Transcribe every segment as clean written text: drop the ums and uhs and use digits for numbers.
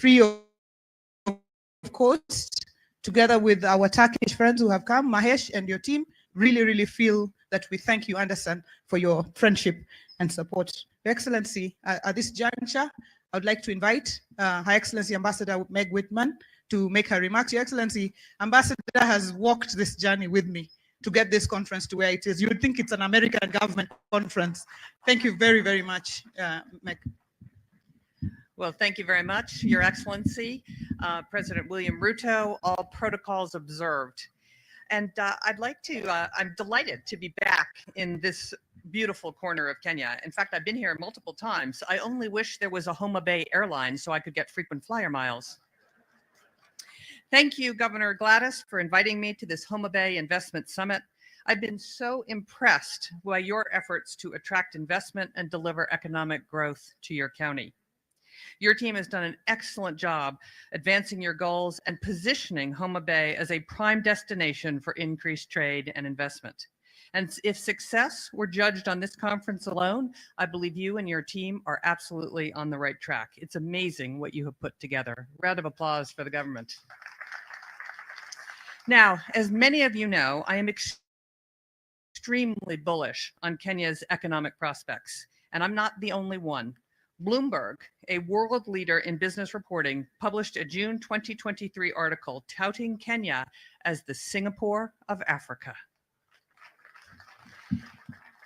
free of cost, together with our Turkish friends who have come, Mahesh and your team. Really feel that we thank you, Anderson, for your friendship and support. Your Excellency, at this juncture, I would like to invite Her Excellency Ambassador Meg Whitman to make her remarks. Your Excellency, Ambassador has walked this journey with me to get this conference to where it is. You would think it's an American government conference. Thank you very much, Meg. Well, thank you very much, Your Excellency, President William Ruto, all protocols observed. And I'm delighted to be back in this beautiful corner of Kenya. In fact, I've been here multiple times. I only wish there was a Homabay airline so I could get frequent flyer miles. Thank you, Governor Gladys, for inviting me to this Homabay Investment Summit. I've been so impressed by your efforts to attract investment and deliver economic growth to your county. Your team has done an excellent job advancing your goals and positioning Homabay as a prime destination for increased trade and investment. And if success were judged on this conference alone, I believe you and your team are absolutely on the right track. It's amazing what you have put together. Round of applause for the government. Now, as many of you know, I am extremely bullish on Kenya's economic prospects, and I'm not the only one. Bloomberg, a world leader in business reporting, published a June 2023 article touting Kenya as the Singapore of Africa.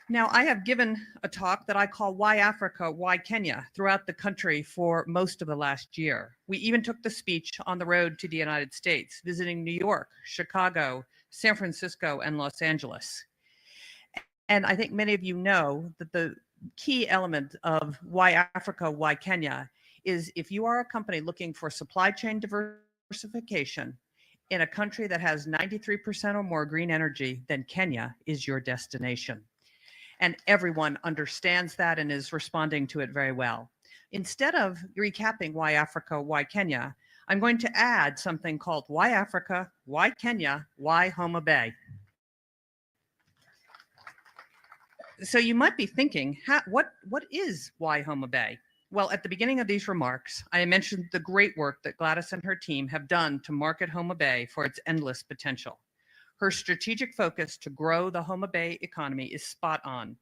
Now, I have given a talk that I call Why Africa, Why Kenya throughout the country for most of the last year. We even took the speech on the road to the United States, visiting New York, Chicago, San Francisco, and Los Angeles. And I think many of you know that the key element of Why Africa, Why Kenya is if you are a company looking for supply chain diversification in a country that has 93% or more green energy, then Kenya is your destination. And everyone understands that and is responding to it very well. Instead of recapping Why Africa, Why Kenya, I'm going to add something called Why Africa, Why Kenya, Why Homabay. So you might be thinking, what is Why Homabay? Well, at the beginning of these remarks, I mentioned the great work that Gladys and her team have done to market Homabay for its endless potential. Her strategic focus to grow the Homabay economy is spot on.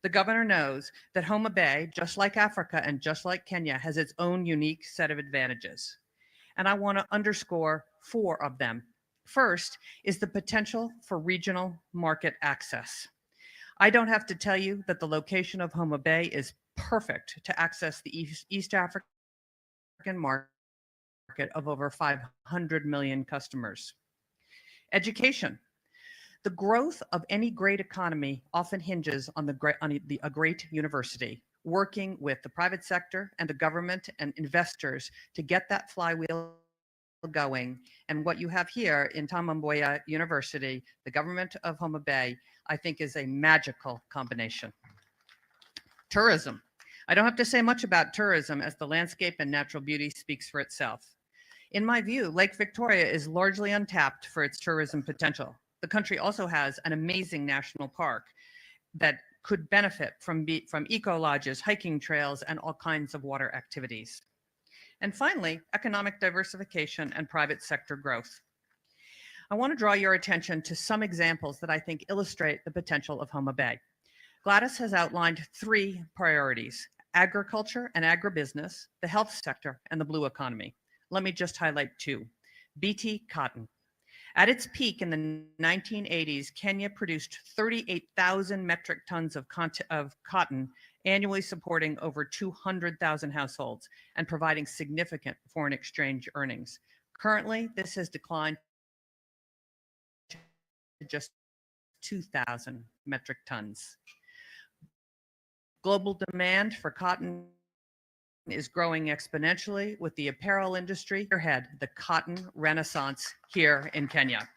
The governor knows that Homabay, just like Africa and just like Kenya, has its own unique set of advantages. And I want to underscore 4 of them. First is the potential for regional market access. I don't have to tell you that the location of Homabay is perfect to access the East African market of over 500 million customers. Education. The growth of any great economy often hinges on a great university, working with the private sector and the government and investors to get that flywheel going. And what you have here in Tom Mboya University, the government of Homabay, I think is a magical combination. Tourism. I don't have to say much about tourism as the landscape and natural beauty speaks for itself. In my view, Lake Victoria is largely untapped for its tourism potential. The country also has an amazing national park that could benefit from eco lodges, hiking trails, and all kinds of water activities. And finally, economic diversification and private sector growth. I want to draw your attention to some examples that I think illustrate the potential of Homabay. Gladys has outlined 3 priorities: agriculture and agribusiness, the health sector, and the blue economy. Let me just highlight 2. BT cotton. At its peak in the 1980s, Kenya produced 38,000 metric tons of cotton, annually supporting over 200,000 households and providing significant foreign exchange earnings. Currently, this has declined to just 2,000 metric tons. Global demand for cotton is growing exponentially, with the apparel industry spearhead the cotton renaissance here in Kenya.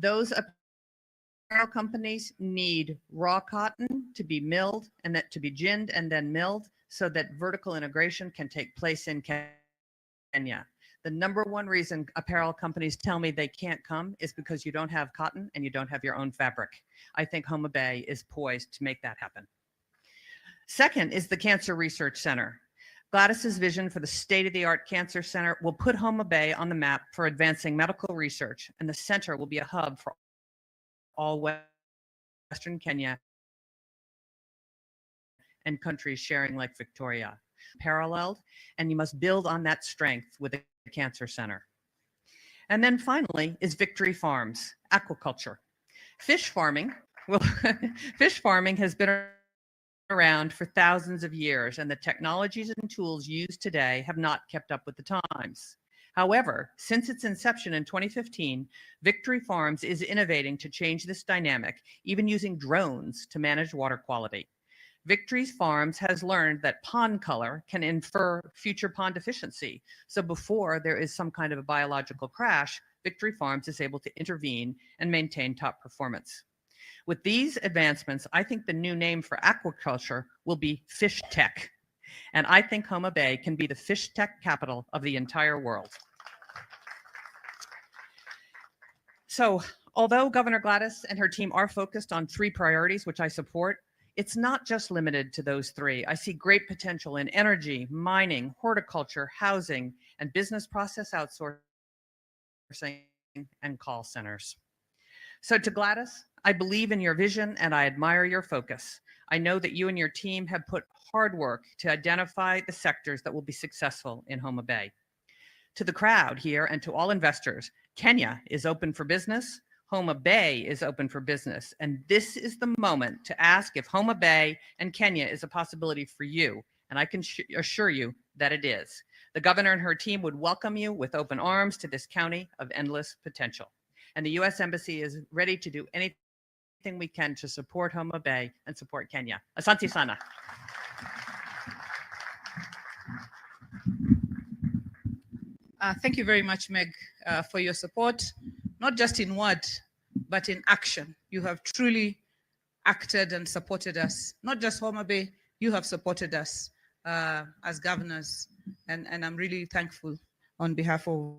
Those apparel companies need raw cotton to be milled and that to be ginned and then milled so that vertical integration can take place in Kenya. The number 1 reason apparel companies tell me they can't come is because you don't have cotton and you don't have your own fabric. I think Homabay is poised to make that happen. Second is the Cancer Research Center. Gladys's vision for the state-of-the-art cancer center will put Homabay on the map for advancing medical research, and the center will be a hub for all Western Kenya and countries sharing Lake Victoria. Paralleled, and you must build on that strength with a cancer center. And then finally is Victory Farms, aquaculture. Fish farming has been around for thousands of years, and the technologies and tools used today have not kept up with the times. However, since its inception in 2015, Victory Farms is innovating to change this dynamic, even using drones to manage water quality. Victory Farms has learned that pond color can infer future pond efficiency. So before there is some kind of a biological crash, Victory Farms is able to intervene and maintain top performance. With these advancements, I think the new name for aquaculture will be fish tech. And I think Homabay can be the fish tech capital of the entire world. So although Governor Gladys and her team are focused on 3 priorities, which I support, it's not just limited to those 3. I see great potential in energy, mining, horticulture, housing, and business process outsourcing and call centers. So to Gladys, I believe in your vision and I admire your focus. I know that you and your team have put hard work to identify the sectors that will be successful in Homabay. To the crowd here and to all investors, Kenya is open for business. Homabay is open for business. And this is the moment to ask if Homabay and Kenya is a possibility for you. And I can assure you that it is. The governor and her team would welcome you with open arms to this county of endless potential. And the U.S. Embassy is ready to do anything we can to support Homabay and support Kenya. Asante sana. Thank you very much, Meg, for your support, not just in word, but in action. You have truly acted and supported us. Not just Homabay, you have supported us as governors. And I'm really thankful on behalf of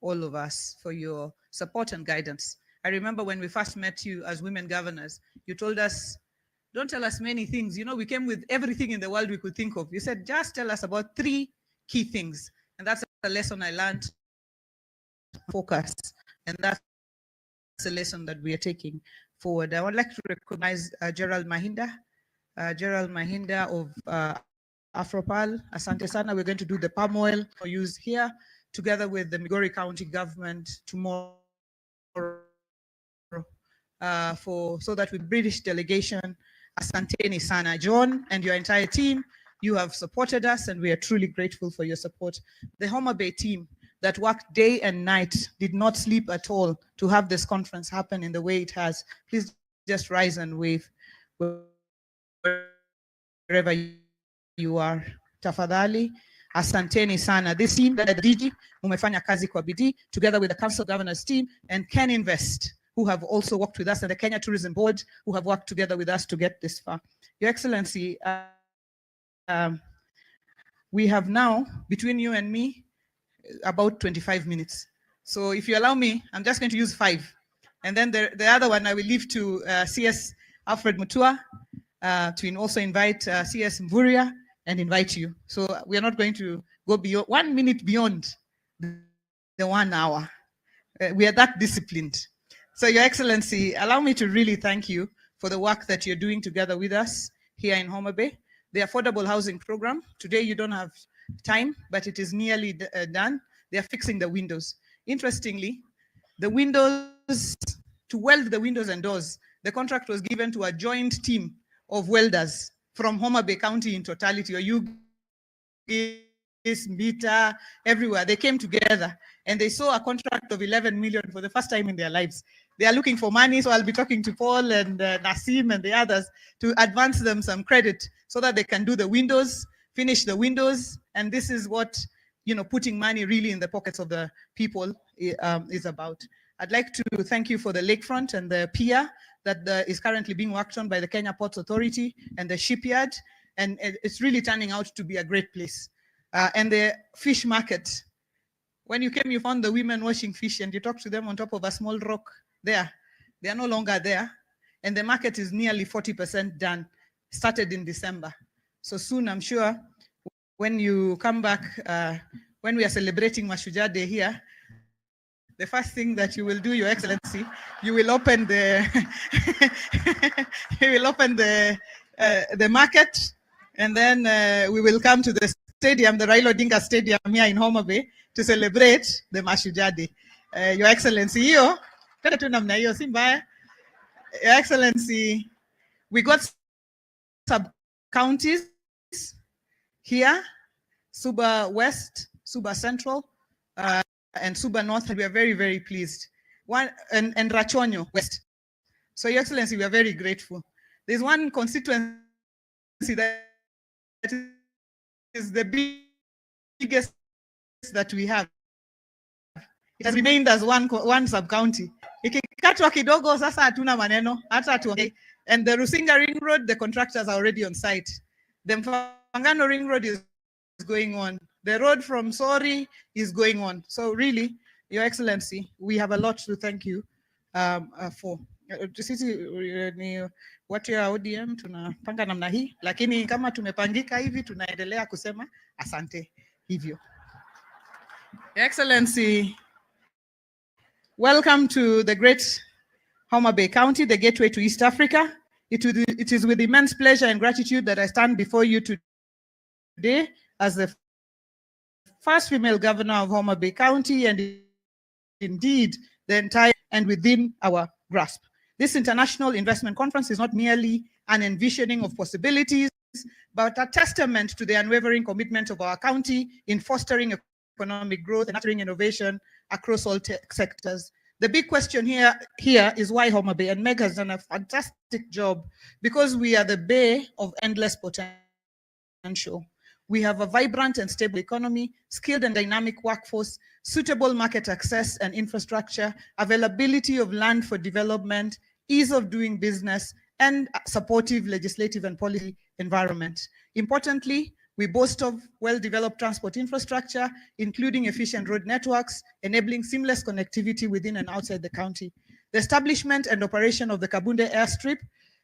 all of us for your support and guidance. I remember when we first met you as women governors, you told us, don't tell us many things. You know, we came with everything in the world we could think of. You said, just tell us about 3 key things. And that's a lesson I learned. Focus. And that's a lesson that we are taking forward. I would like to recognize Gerald Mahinda. Gerald Mahinda of Afropal. Asante sana. We're going to do the palm oil for use here, together with the Migori County government tomorrow, so that with British delegation. Asanteni sana. John and your entire team, you have supported us and we are truly grateful for your support. The Homabay team that worked day and night, did not sleep at all to have this conference happen in the way it has. Please just rise and wave wherever you are. Tafadhali. Asanteni sana. This team, the DG, mumefanya kazi kwa bidii, together with the Council Governors team and Can Invest, who have also worked with us, and the Kenya Tourism Board, who have worked together with us to get this far. Your Excellency, we have now, between you and me, about 25 minutes. So if you allow me, I'm just going to use 5. And then the other one I will leave to CS Alfred Mutua, to also invite CS Mvuria and invite you. So we are not going to go beyond 1 minute beyond the 1 hour. We are that disciplined. So Your Excellency, allow me to really thank you for the work that you're doing together with us here in Homabay. The affordable housing program, today you don't have time, but it is nearly done. They are fixing the windows. Interestingly, the windows, to weld the windows and doors, the contract was given to a joint team of welders from Homabay County in totality, or you, Mbita, everywhere. They came together and they saw a contract of 11 million for the first time in their lives. They are looking for money, so I'll be talking to Paul and Nasim and the others to advance them some credit so that they can do the windows, finish the windows. And this is what, you know, putting money really in the pockets of the people is about. I'd like to thank you for the lakefront and the pier that is currently being worked on by the Kenya Ports Authority and the shipyard. And it's really turning out to be a great place. And the fish market. When you came, you found the women washing fish and you talked to them on top of a small rock there. They are no longer there. And the market is nearly 40% done, started in December. So soon, I'm sure, when you come back, when we are celebrating Mashujaa Day here, the first thing that you will do, Your Excellency, you will open the you will open the market, and then we will come to the stadium, the Raila Odinga Stadium here in Homabay, to celebrate the Mashujaa Day. Your Excellency, hiyo tena tu namna hiyo si mbaya. Your Excellency, we got sub-counties here, Suba West, Suba Central, and Suba North, and we are very, very pleased. And Rachonyo West. So, Your Excellency, we are very grateful. There's one constituency that is the biggest that we have. It has remained as one sub-county. Ikikatwa kidogo sasa hatuna maneno, hata tuongee. And the Rusinga Ring Road, the contractors are already on site. The Mfangano Ring Road is going on. The road from Sori is going on. So really, Your Excellency, we have a lot to thank you for. Sisi ni watu ya ODM tunapanga namna hii, lakini kama tumepangika hivi tunaendelea kusema asante hivyo. Your Excellency, welcome to the great Homabay County, the gateway to East Africa. It is with immense pleasure and gratitude that I stand before you today as the first female governor of Homabay County, and indeed the entire and within our grasp. This international investment conference is not merely an envisioning of possibilities, but a testament to the unwavering commitment of our county in fostering economic growth and nurturing innovation across all sectors. The big question here is why Homabay, and Meg has done a fantastic job because we are the bay of endless potential. We have a vibrant and stable economy, skilled and dynamic workforce, suitable market access and infrastructure, availability of land for development, ease of doing business, and supportive legislative and policy environment. Importantly, we boast of well-developed transport infrastructure, including efficient road networks, enabling seamless connectivity within and outside the county. The establishment and operation of the Kabunde airstrip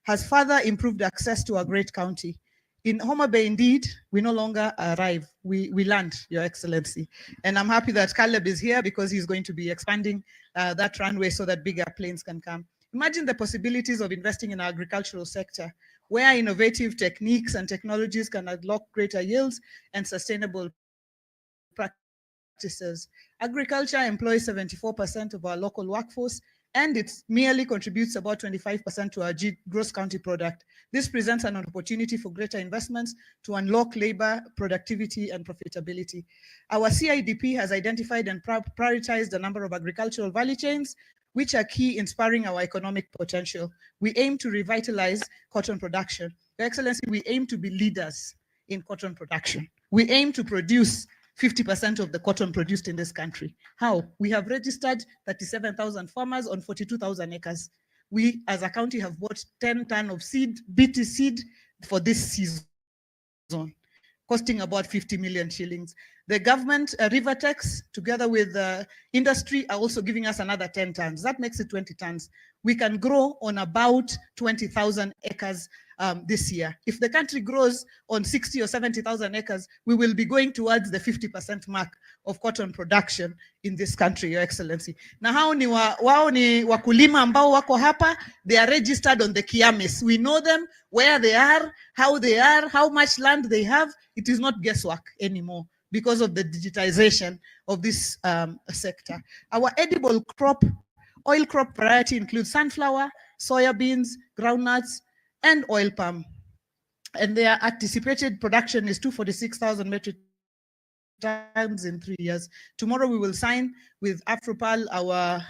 has further improved access to our great county. In Homabay, indeed, we no longer arrive, we land, Your Excellency. And I'm happy that Caleb is here because he's going to be expanding that runway so that bigger planes can come. Imagine the possibilities of investing in our agricultural sector, where innovative techniques and technologies can unlock greater yields and sustainable practices. Agriculture employs 74% of our local workforce, and it merely contributes about 25% to our gross county product. This presents an opportunity for greater investments to unlock labor, productivity, and profitability. Our CIDP has identified and prioritized a number of agricultural value chains, which are key in spurring our economic potential. We aim to revitalize cotton production. Your Excellency, we aim to be leaders in cotton production. We aim to produce 50% of the cotton produced in this country. How? We have registered 37,000 farmers on 42,000 acres. We, as a county, have bought 10 tons of seed, BT seed, for this season, costing about 50 million shillings. The government, Rivertex, together with industry, are also giving us another 10 tons. That makes it 20 tons. We can grow on about 20,000 acres this year. If the country grows on 60 or 70,000 acres, we will be going towards the 50% mark of cotton production in this country, Your Excellency. Na hao ni wao ni wakulima ambao wako hapa. They are registered on the Kiamis. We know them, where they are, how much land they have. It is not guesswork anymore because of the digitization of this sector. Our edible crop, oil crop variety includes sunflower, soya beans, groundnuts, and oil palm. And their anticipated production is 246,000 metric tons in 3 years. Tomorrow we will sign with Afropal our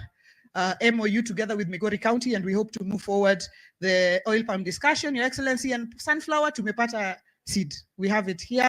MOU together with Migori County, and we hope to move forward the oil palm discussion, Your Excellency. And sunflower, tumepata seed. We have it here,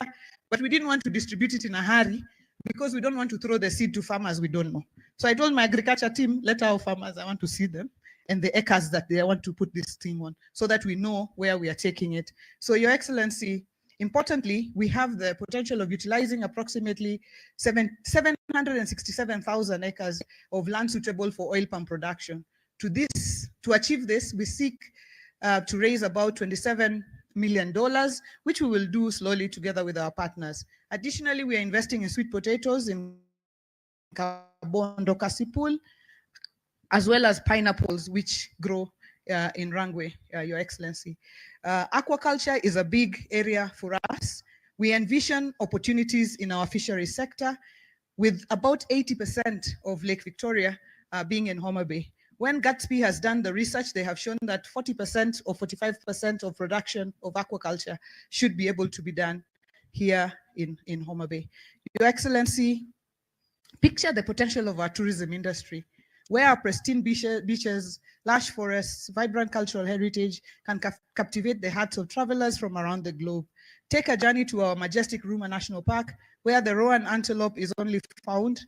but we didn't want to distribute it in a hurry because we don't want to throw the seed to farmers we don't know. So I told my agriculture team, let our farmers, I want to see them and the acres that they want to put this thing on so that we know where we are taking it. So Your Excellency, importantly, we have the potential of utilizing approximately 767,000 acres of land suitable for oil palm production. To achieve this, we seek to raise about 27 million, which we will do slowly together with our partners. Additionally, we are investing in sweet potatoes in Kabondo Kasipul, as well as pineapples, which grow in Rangwe, Your Excellency. Aquaculture is a big area for us. We envision opportunities in our fisheries sector, with about 80% of Lake Victoria being in Homabay. When Gatsby has done the research, they have shown that 40% or 45% of production of aquaculture should be able to be done here in Homabay. Your Excellency, picture the potential of our tourism industry, where our pristine beaches, lush forests, vibrant cultural heritage can captivate the hearts of travelers from around the globe. Take a journey to our majestic Ruma National Park, where the rowan antelope is only found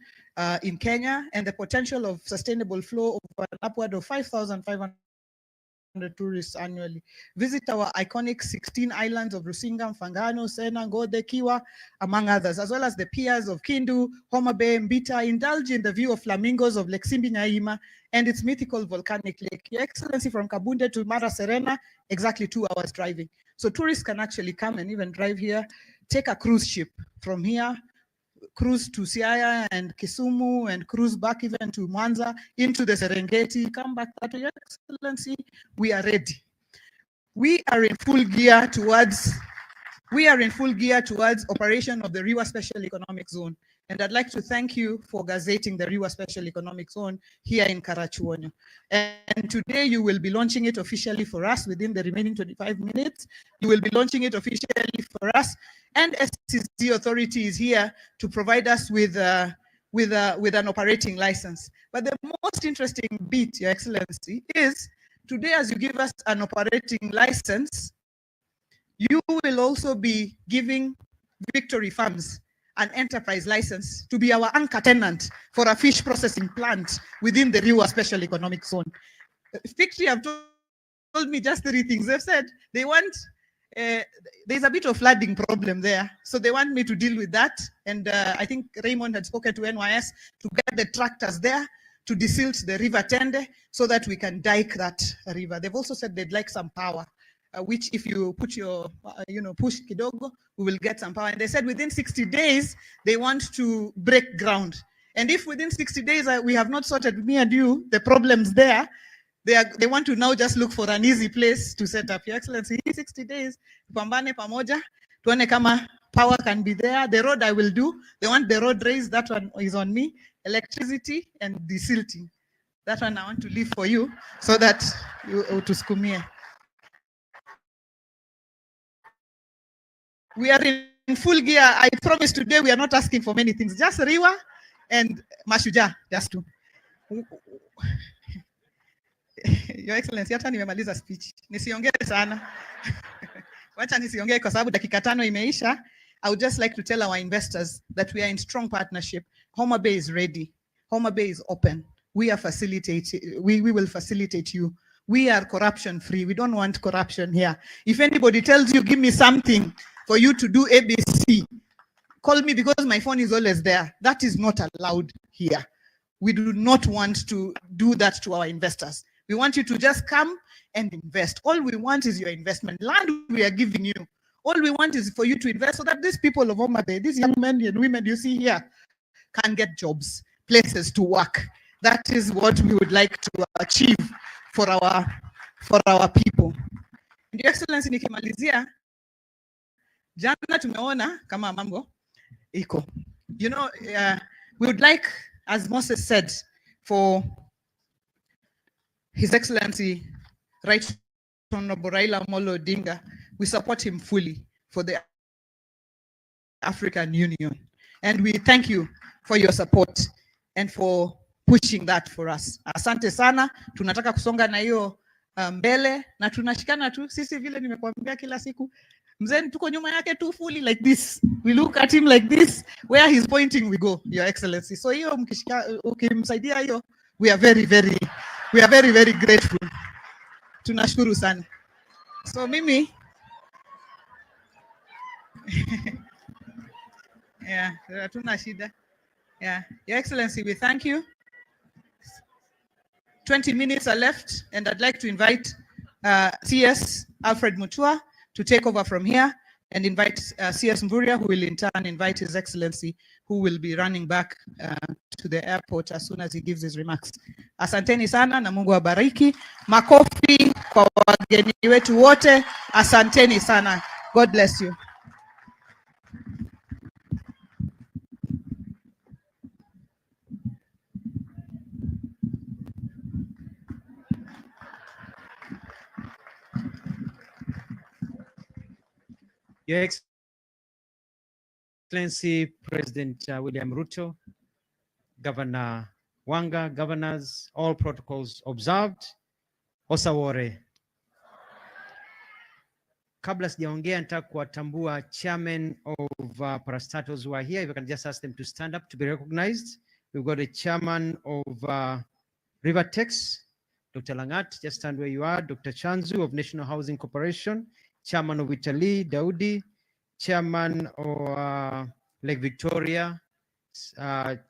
in Kenya, and the potential of sustainable flow of an upward of 5,500 tourists annually. Visit our iconic 16 islands of Rusinga, Mfangano, Sena, Ngode, Kiwa, among others, as well as the piers of Kindu, Homabay, Mbita. Indulge in the view of flamingos of Lake Simbi Nyaima and its mythical volcanic lake. Your Excellency, from Kabunde to Mara Serena, exactly 2 hours driving. So tourists can actually come and even drive here, take a cruise ship from here, cruise to Siaya and Kisumu, and cruise back even to Mwanza, into the Serengeti, come back to Your Excellency. We are ready. We are in full gear towards operation of the Riwa Special Economic Zone. And I'd like to thank you for gazetting the Riwa Special Economic Zone here in Karachuonyo. And today you will be launching it officially for us within the remaining 25 minutes. You will be launching it officially for us. And SCC authority is here to provide us with an operating license. But the most interesting bit, Your Excellency, is today, as you give us an operating license, you will also be giving Victory Farms an enterprise license to be our anchor tenant for a fish processing plant within the Riwa Special Economic Zone. Victory have told me just 3 things. They've said they want, there's a bit of flooding problem there, so they want me to deal with that. And I think Raymond had spoken to NYS to get the tractors there to desilt the River Tende so that we can dike that river. They've also said they'd like some power, which if you put your, push kidogo, we will get some power. And they said within 60 days, they want to break ground. And if within 60 days we have not sorted, me and you, the problems there, they want to now just look for an easy place to set up. Your Excellency, 60 days, pambane pamoja, tuone kama power can be there. The road I will do. They want the road raised, that one is on me. Electricity and desilting. That one I want to leave for you so that you to skumie. We are in full gear. I promise today we are not asking for many things. Just Riwa and Mashuja, just two. Your Excellency, hata nimemaliza speech. Nisiongee sana. Wacha nisiongee kwa sababu dakika 5 imeisha. I would just like to tell our investors that we are in strong partnership. Homabay is ready. Homabay is open. We are we will facilitate you. We are corruption free. We don't want corruption here. If anybody tells you, give me something for you to do ABC, call me because my phone is always there. That is not allowed here. We do not want to do that to our investors. We want you to just come and invest. All we want is your investment. Land we are giving you. All we want is for you to invest so that these people of Homabay, these young men and women you see here, can get jobs, places to work. That is what we would like to achieve for our people. And Your Excellency, nikimalizia, jana tumeona kama mambo iko. We would like, as Moses said, for His Excellency, Right Honorable Raila Amolo Odinga, we support him fully for the African Union. And we thank you for your support and for pushing that for us. Asante sana, tunataka kusonga na hiyo mbele na tunashikana tu. Sisi vile nimekuambia kila siku, mzee tuko nyuma yake tu fully like this. We look at him like this, where he's pointing we go, Your Excellency. So hiyo ukimsaidia hiyo, we are very very grateful. Tunashukuru sana. So mimi yeah, hatuna shida. Yeah, Your Excellency, we thank you. 20 minutes are left, and I'd like to invite CS Alfred Mutua to take over from here and invite CS Mburia, who will in turn invite His Excellency, who will be running back to the airport as soon as he gives his remarks. Asanteni sana na Mungu awabariki. Makofi kwa wageni wetu wote. Asanteni sana. God bless you. Your Excellency President William Ruto, Governor Wanga, governors, all protocols observed. Osawore. Kabla sijaongea nataka kuwatambua chairman of parastatals who are here. If you can just ask them to stand up to be recognized. We've got a chairman of Rivertex, Dr. Langat, just stand where you are. Dr. Chanzu of National Housing Corporation, chairman of Italy, Daudi, chairman of Lake Victoria,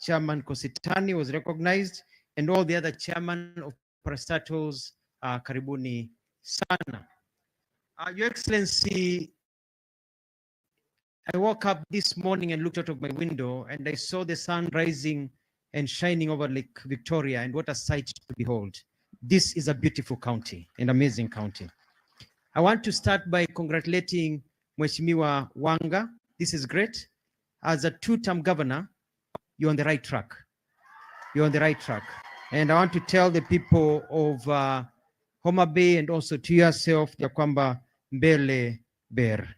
Chairman Kositani was recognized, and all the other chairman of parastatals, karibuni sana. Your Excellency, I woke up this morning and looked out of my window and I saw the sun rising and shining over Lake Victoria, and what a sight to behold. This is a beautiful county, an amazing county. I want to start by congratulating Mheshimiwa Wanga. This is great. As a two-term governor, you're on the right track. You're on the right track. And I want to tell the people of Homabay and also to yourself, ya kwamba mbele ber.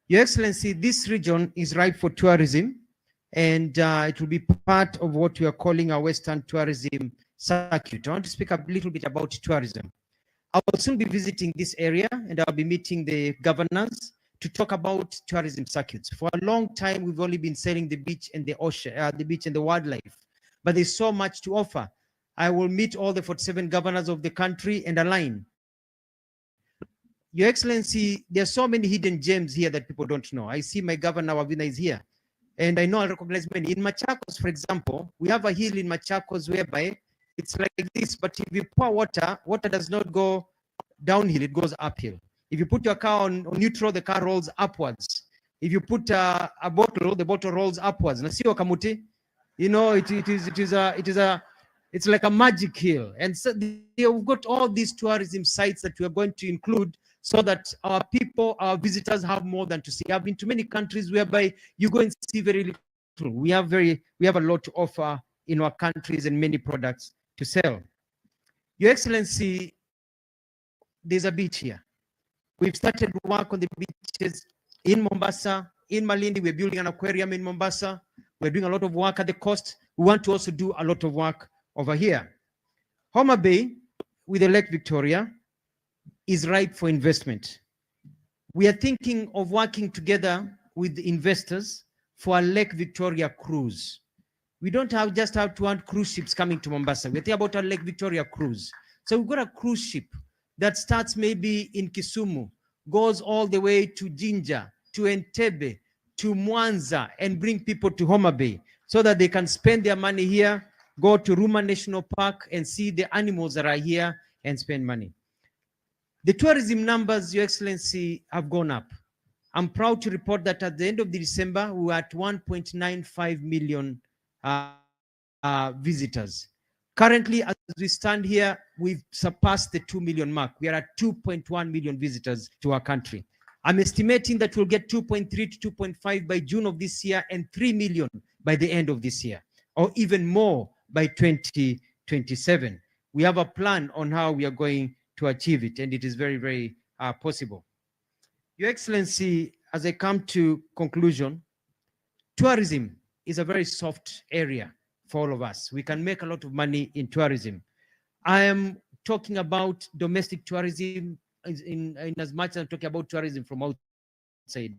Your Excellency, this region is ripe for tourism, and it will be part of what we are calling our Western Tourism Circuit. I want to speak a little bit about tourism. I will soon be visiting this area, and I'll be meeting the governors to talk about tourism circuits. For a long time, we've only been selling the beach and the ocean, the beach and the wildlife, but there's so much to offer. I will meet all the 47 governors of the country and align. Your Excellency, there are so many hidden gems here that people don't know. I see my governor Wavina is here, and I know I recognize many. In Machakos, for example, we have a hill in Machakos whereby it's like this, but if you pour water, water does not go downhill, it goes uphill. If you put your car on neutral, the car rolls upwards. If you put a bottle, the bottle rolls upwards. Nasio kamuti, you know, it's like a magic hill. And so we've got all these tourism sites that we are going to include so that our people, our visitors have more than to see. I've been to many countries whereby you go and see very little. We have a lot to offer in our countries and many products to sell. Your Excellency, there's a beach here. We've started work on the beaches in Mombasa, in Malindi. We're building an aquarium in Mombasa. We're doing a lot of work at the coast. We want to also do a lot of work over here. Homabay, with the Lake Victoria, is ripe for investment. We are thinking of working together with the investors for a Lake Victoria cruise. We don't just have to want cruise ships coming to Mombasa. We're thinking about a Lake Victoria cruise. So we've got a cruise ship that starts maybe in Kisumu, goes all the way to Jinja, to Entebbe, to Mwanza, and bring people to Homabay so that they can spend their money here, go to Ruma National Park and see the animals that are here and spend money. The tourism numbers, Your Excellency, have gone up. I'm proud to report that at the end of December, we were at 1.95 million visitors. Currently, as we stand here, we've surpassed the 2 million mark. We are at 2.1 million visitors to our country. I'm estimating that we'll get 2.3 to 2.5 by June of this year and 3 million by the end of this year, or even more by 2027. We have a plan on how we are going to achieve it, and it is very, very possible. Your Excellency, as I come to conclusion, tourism is a very soft area for all of us. We can make a lot of money in tourism. I am talking about domestic tourism in as much as I'm talking about tourism from outside.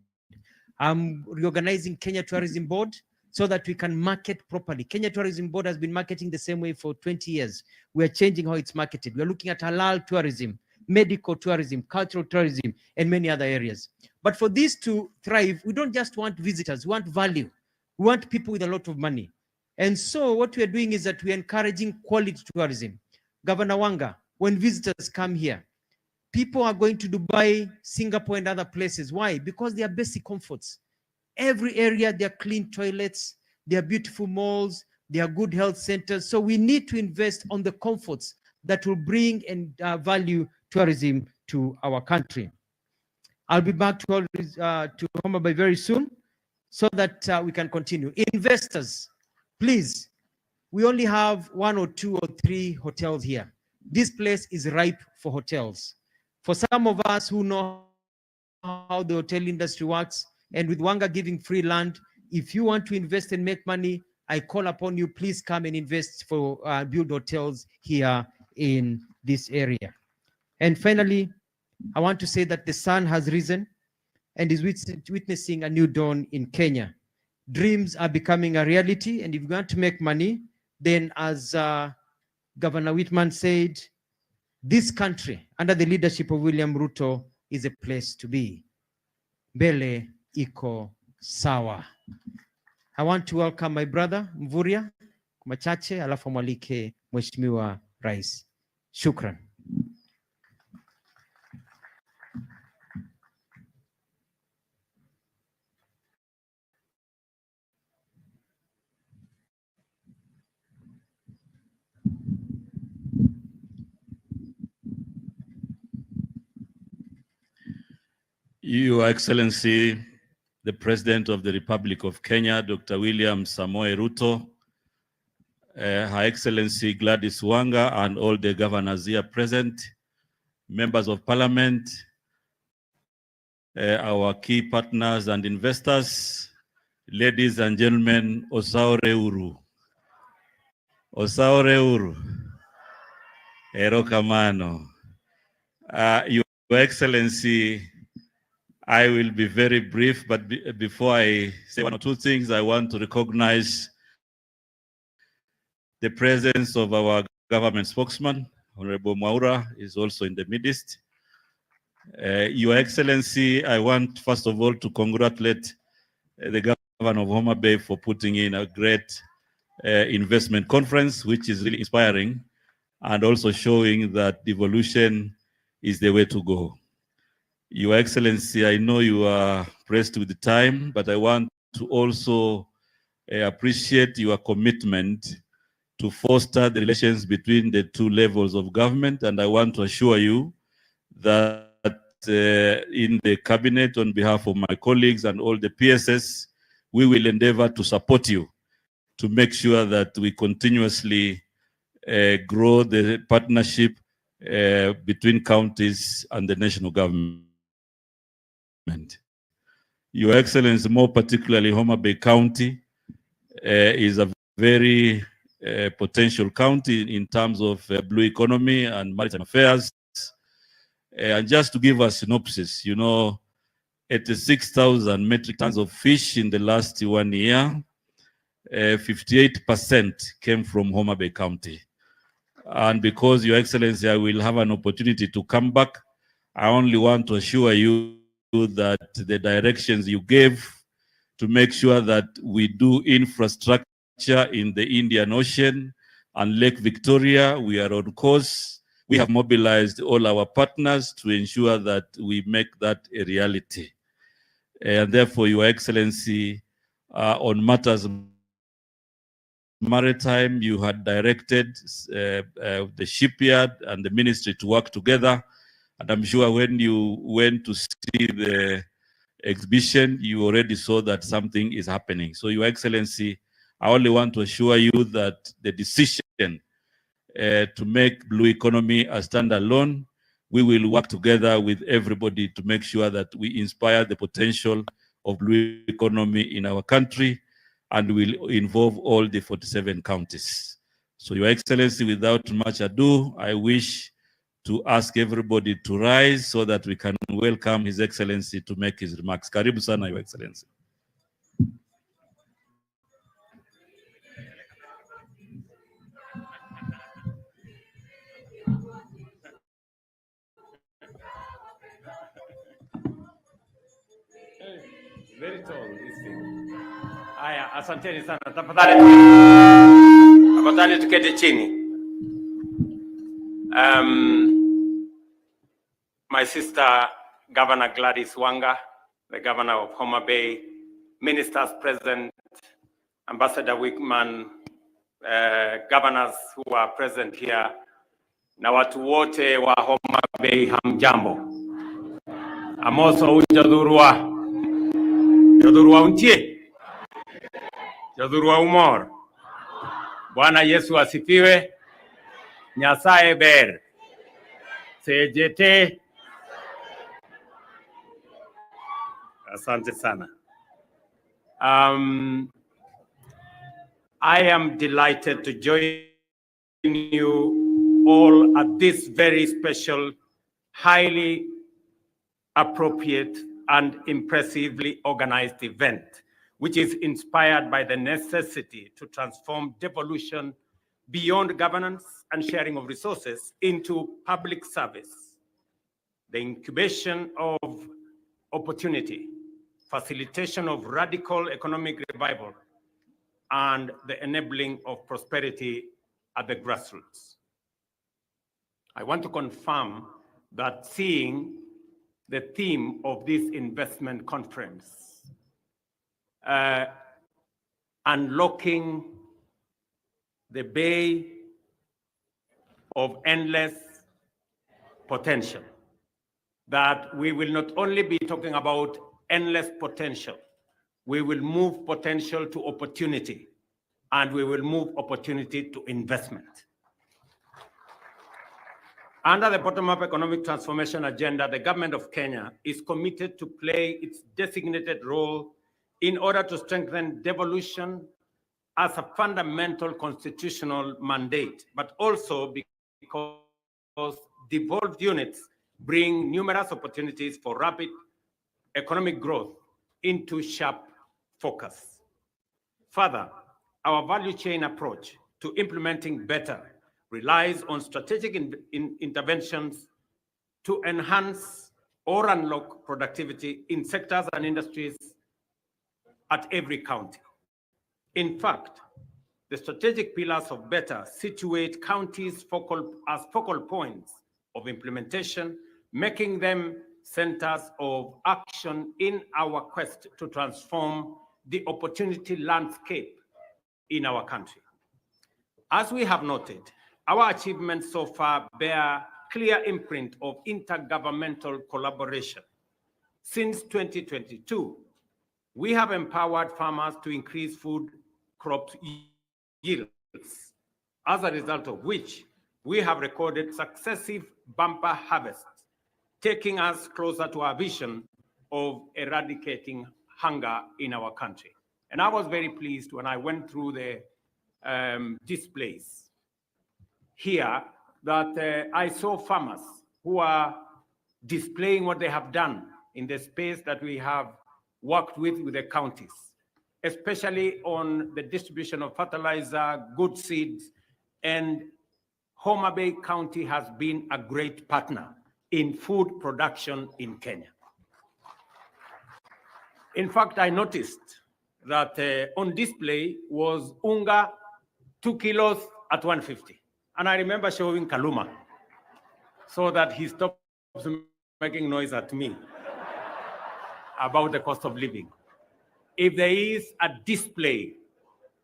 I'm reorganizing Kenya Tourism Board so that we can market properly. Kenya Tourism Board has been marketing the same way for 20 years. We are changing how it's marketed. We are looking at halal tourism, medical tourism, cultural tourism, and many other areas. But for these to thrive, we don't just want visitors, we want value. We want people with a lot of money. And so what we are doing is that we are encouraging quality tourism. Governor Wanga, when visitors come here, People are going to Dubai, Singapore, and other places. Why? Because they are basic comforts. Every area, there are clean toilets, there are beautiful malls, there are good health centers. So we need to invest on the comforts that will bring and value tourism to our country. I'll be back to Homabay very soon so that we can continue. Investors, please, we only have 1 or 2 or 3 hotels here. This place is ripe for hotels. For some of us who know how the hotel industry works, and with Wanga giving free land, if you want to invest and make money, I call upon you, please come and invest for build hotels here in this area. And finally, I want to say that the sun has risen and is witnessing a new dawn in Kenya. Dreams are becoming a reality, and if you want to make money, then as Governor Whitman said, this country, under the leadership of William Ruto, is a place to be. Mbele iko sawa. I want to welcome my brother Mvurya machache, alafu mwalike Mheshimiwa Rais. Shukran. Your Excellency, the President of the Republic of Kenya, Dr. William Samoei Ruto, Her Excellency Gladys Wanga, and all the governors here present, members of Parliament, our key partners and investors, ladies and gentlemen, Osaore Uru. Osaore Uru. Erokamano. Your Excellency, I will be very brief, but before I say 1 or 2 things, I want to recognize the presence of our government spokesman, Honorable Mwaura, is also in the midst. Your Excellency, I want first of all to congratulate the Governor of Homabay for putting in a great investment conference, which is really inspiring and also showing that devolution is the way to go. Your Excellency, I know you are pressed with the time, but I want to also appreciate your commitment to foster the relations between the 2 levels of government. And I want to assure you that in the cabinet, on behalf of my colleagues and all the PSS, we will endeavor to support you to make sure that we continuously grow the partnership between counties and the national government. Your Excellency, more particularly Homabay County, is a very potential county in terms of blue economy and maritime affairs. And just to give a synopsis, you know, 86,000 metric tons of fish in the last 1 year, 58% came from Homabay County. And because, Your Excellency, I will have an opportunity to come back, I only want to assure you that the directions you gave to make sure that we do infrastructure in the Indian Ocean and Lake Victoria, we are on course. We have mobilized all our partners to ensure that we make that a reality. And therefore, Your Excellency, on matters maritime, you had directed the shipyard and the ministry to work together. And I'm sure when you went to see the exhibition, you already saw that something is happening. So, Your Excellency, I only want to assure you that the decision to make blue economy a standalone, we will work together with everybody to make sure that we inspire the potential of blue economy in our country, and will involve all the 47 counties. So, Your Excellency, without much ado, I wish to ask everybody to rise so that we can welcome His Excellency to make his remarks. Karibu sana, Your Excellency. Very tall, this thing. Haya, asanteni sana. Tafadhali tuketi chini. my sister, Governor Gladys Wanga, the governor of Homabay, ministers present, Ambassador Wickman, governors who are present here, na watu wote wa Homabay, hamjambo. Amoso jadurwa untie, jadurwa umor. Bwana Yesu asifiwe. Nyasaye ber. Sejete. Asante sana. I am delighted to join you all at this very special, highly appropriate and impressively organized event, which is inspired by the necessity to transform devolution beyond governance and sharing of resources into public service, the incubation of opportunity, facilitation of radical economic revival, and the enabling of prosperity at the grassroots. I want to confirm that seeing the theme of this investment conference, unlocking the bay of endless potential, that we will not only be talking about endless potential, we will move potential to opportunity, and we will move opportunity to investment. Under the bottom-up economic transformation agenda, the government of Kenya is committed to play its designated role in order to strengthen devolution as a fundamental constitutional mandate, but also because devolved units bring numerous opportunities for rapid economic growth into sharp focus. Further, our value chain approach to implementing better relies on strategic interventions to enhance or unlock productivity in sectors and industries at every county. In fact, the strategic pillars of better situate counties as focal points of implementation, making them centers of action in our quest to transform the opportunity landscape in our country. As we have noted, our achievements so far bear clear imprint of intergovernmental collaboration. Since 2022, we have empowered farmers to increase food crop yields, as a result of which we have recorded successive bumper harvests, taking us closer to our vision of eradicating hunger in our country. And I was very pleased when I went through the displays here that I saw farmers who are displaying what they have done in the space that we have worked with the counties, especially on the distribution of fertilizer, good seeds, and Homabay County has been a great partner in food production in Kenya. In fact, I noticed that on display was unga 2 kilos at 150. And I remember showing Kaluma so that he stops making noise at me about the cost of living. If there is a display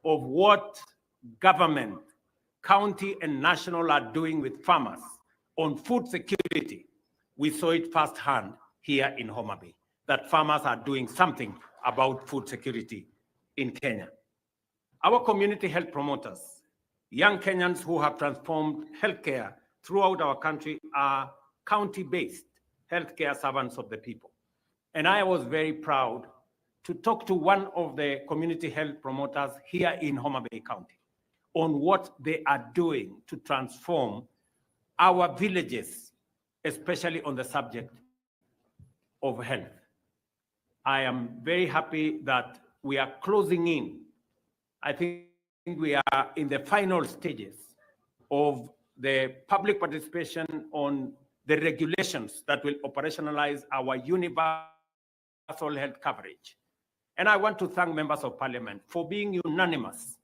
of what government, county and national are doing with farmers on food security, we saw it firsthand here in Homabay, that farmers are doing something about food security in Kenya. Our community health promoters, young Kenyans who have transformed healthcare throughout our country, are county-based healthcare servants of the people. And I was very proud to talk to one of the community health promoters here in Homabay County on what they are doing to transform our villages, especially on the subject of health. I am very happy that we are closing in. I think we are in the final stages of the public participation on the regulations that will operationalize our universal health coverage. And I want to thank members of parliament for being unanimous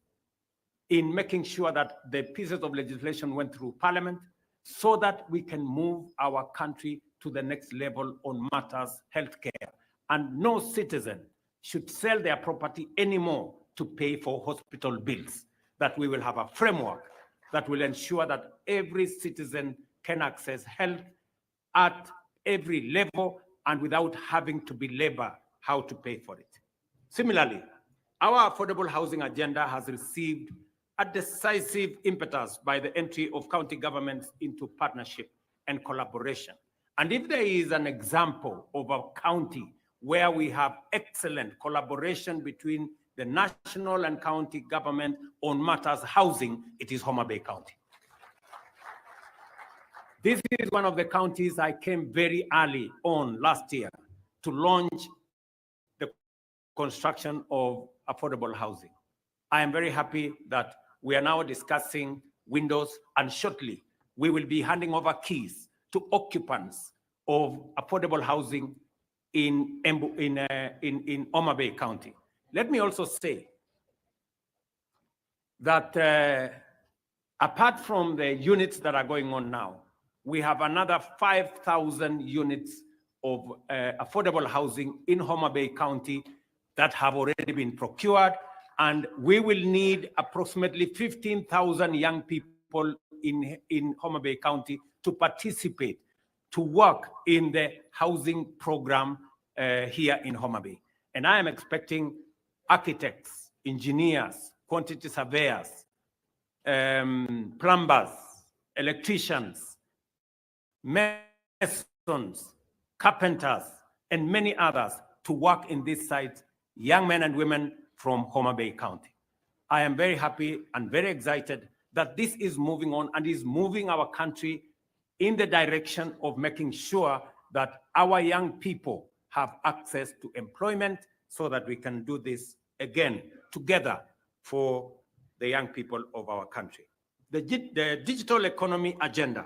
in making sure that the pieces of legislation went through parliament so that we can move our country to the next level on matters healthcare. And no citizen should sell their property anymore to pay for hospital bills. That we will have a framework that will ensure that every citizen can access health at every level and without having to belabor how to pay for it. Similarly, our affordable housing agenda has received a decisive impetus by the entry of county governments into partnership and collaboration. And if there is an example of a county where we have excellent collaboration between the national and county government on matters housing, it is Homabay County. This is one of the counties I came very early on last year to launch the construction of affordable housing. I am very happy that we are now discussing windows, and shortly we will be handing over keys to occupants of affordable housing in Homabay County. Let me also say that apart from the units that are going on now, we have another 5,000 units of affordable housing in Homabay County that have already been procured, and we will need approximately 15,000 young people in Homabay County to participate, to work in the housing program here in Homabay. And I am expecting architects, engineers, quantity surveyors, plumbers, electricians, masons, carpenters, and many others to work in this site, young men and women from Homabay County. I am very happy and very excited that this is moving on and is moving our country in the direction of making sure that our young people have access to employment so that we can do this again together for the young people of our country. The digital economy agenda,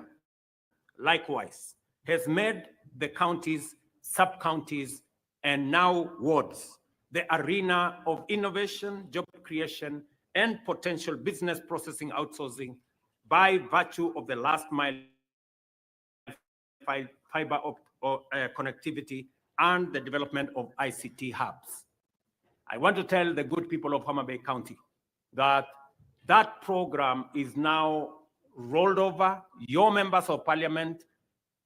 likewise, has made the counties, sub-counties, and now wards the arena of innovation, job creation, and potential business processing outsourcing by virtue of the last mile fiber connectivity and the development of ICT hubs. I want to tell the good people of Homabay County that that program is now rolled over. Your members of parliament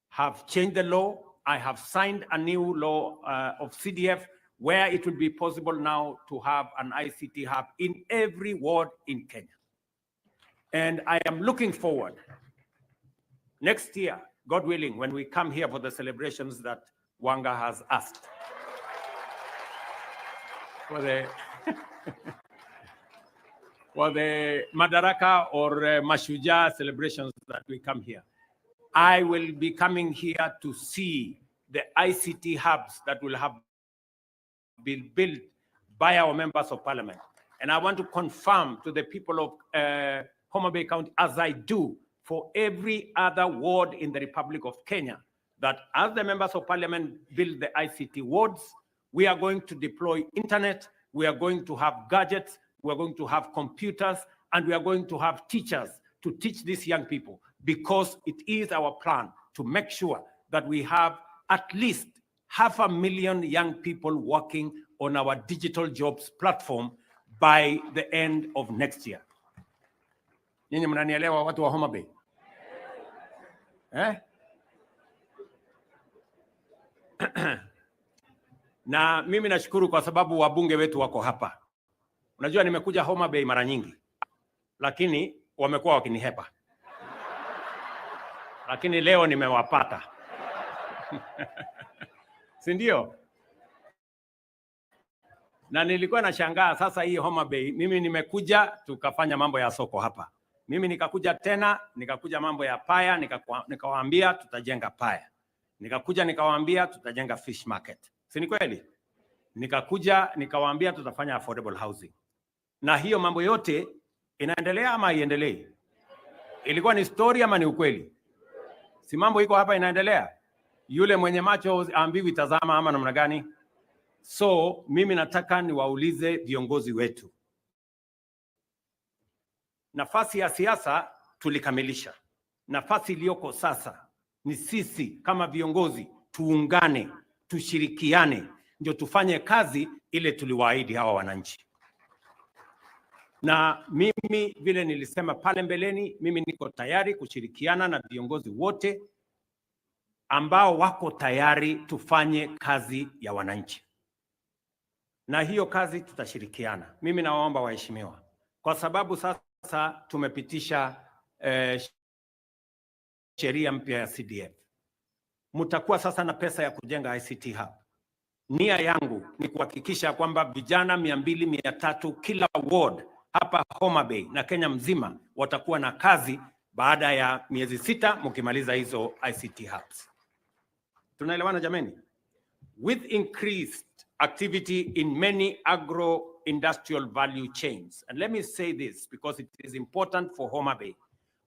have changed the law. I have signed a new law of CDF where it will be possible now to have an ICT hub in every ward in Kenya. And I am looking forward next year, God willing, when we come here for the celebrations that Wanga has asked for the for the Madaraka or Mashujaa celebrations that we come here. I will be coming here to see the ICT hubs that will have been built by our members of parliament. And I want to confirm to the people of Homabay County, as I do for every other ward in the Republic of Kenya, that as the members of parliament build the ICT wards, we are going to deploy internet, we are going to have gadgets, we are going to have computers, and we are going to have teachers to teach these young people, because it is our plan to make sure that we have at least 500,000 young people working on our digital jobs platform by the end of next year. Nyinyi mnanielewa watu wa Homabay? Na mimi nashukuru kwa sababu wabunge wetu wako hapa. Unajua nimekuja Homabay mara nyingi, lakini wamekuwa wakinihepa. Lakini leo nimewapata. Si ndio? Na nilikuwa nashangaa sasa hii Homabay, mimi nimekuja tukafanya mambo ya soko hapa. Mimi nikakuja tena, nikakuja mambo ya paya, nikawaambia tutajenga paya. Nikakuja nikawaambia tutajenga fish market. Si ni kweli? Nikakuja nikawaambia tutafanya affordable housing. Na hiyo mambo yote inaendelea ama haiendelei? Ilikuwa ni story ama ni ukweli? Si mambo iko hapa inaendelea? Yule mwenye macho ambiwi tazama ama namna gani? So mimi nataka niwaulize viongozi wetu. Nafasi ya siasa tulikamilisha. Nafasi iliyoko sasa ni sisi kama viongozi tuungane, tushirikiane, ndio tufanye kazi ile tuliwaahidi hawa wananchi. Na mimi vile nilisema pale mbeleni, mimi niko tayari kushirikiana na viongozi wote ambao wako tayari tufanye kazi ya wananchi. Na hiyo kazi tutashirikiana. Mimi nawaomba waheshimiwa, kwa sababu sasa tumepitisha sheria mpya ya CDF. Mtakuwa sasa na pesa ya kujenga ICT hub. Nia yangu ni kuhakikisha kwamba vijana 200-300 kila ward hapa Homabay na Kenya mzima watakuwa na kazi baada ya miezi 6 mkimaliza hizo ICT hubs. Tunaelewana jameni? With increased activity in many agro-industrial value chains. And let me say this because it is important for Homabay.